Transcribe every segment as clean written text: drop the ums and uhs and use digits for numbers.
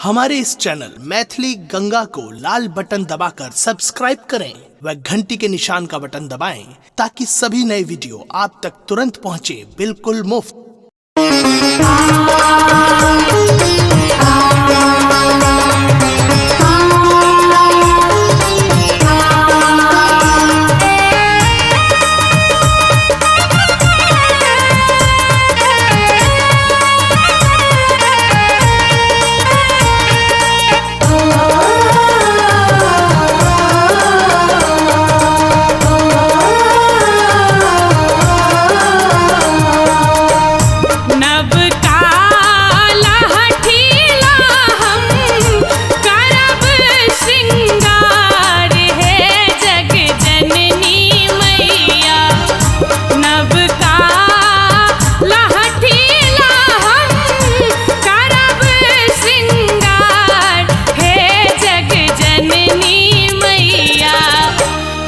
हमारे इस चैनल मैथिली गंगा को लाल बटन दबाकर सब्सक्राइब करें व घंटी के निशान का बटन दबाएं ताकि सभी नए वीडियो आप तक तुरंत पहुंचे बिल्कुल मुफ्त।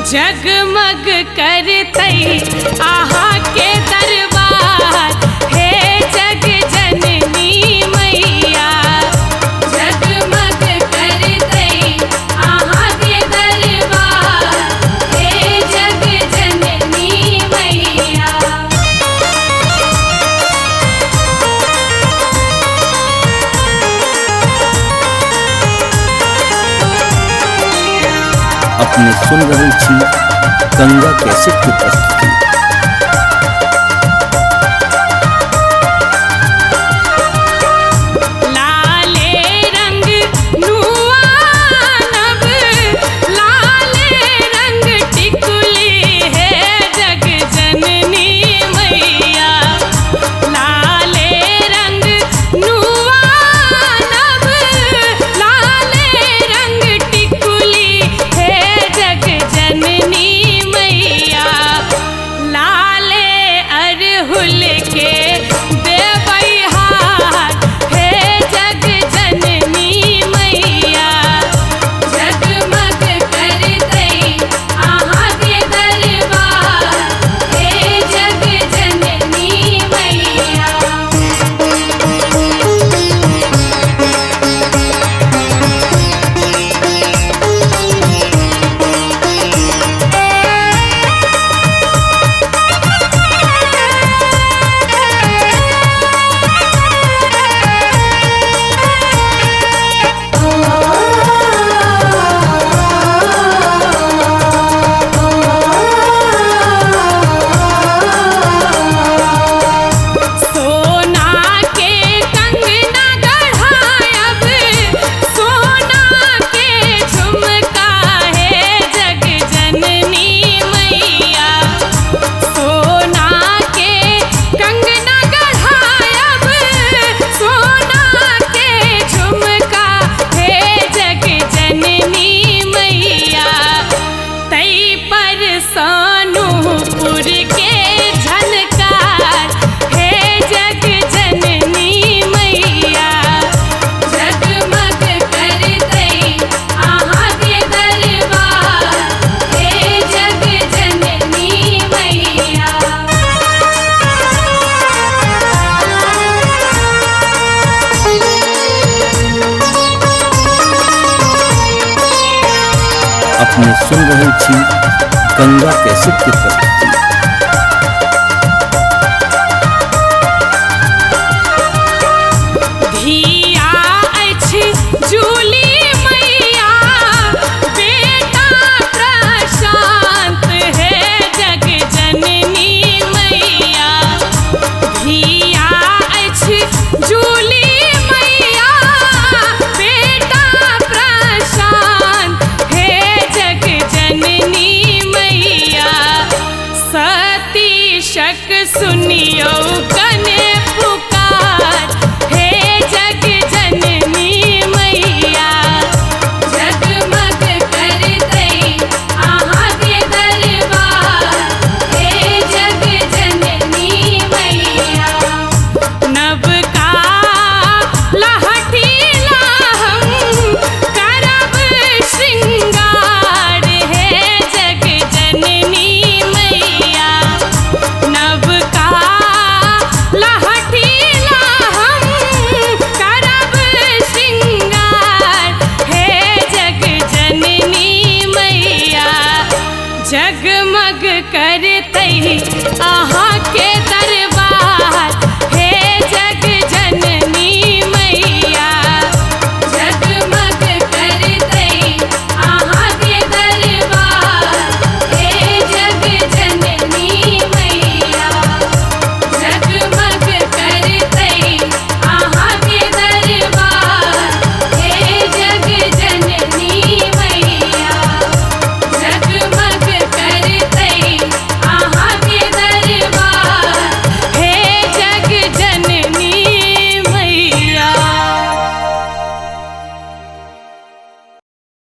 जगमग करतई आहा के दरबार हे जग जननी मैया। जगमग करतई आहा के दरबार हे जग जननी मैया। अपने सुन रही थी गंगा कैसेट की प्रस्तुति। अपने सुन रही थी गंगा कैसेट की प्रस्तुति।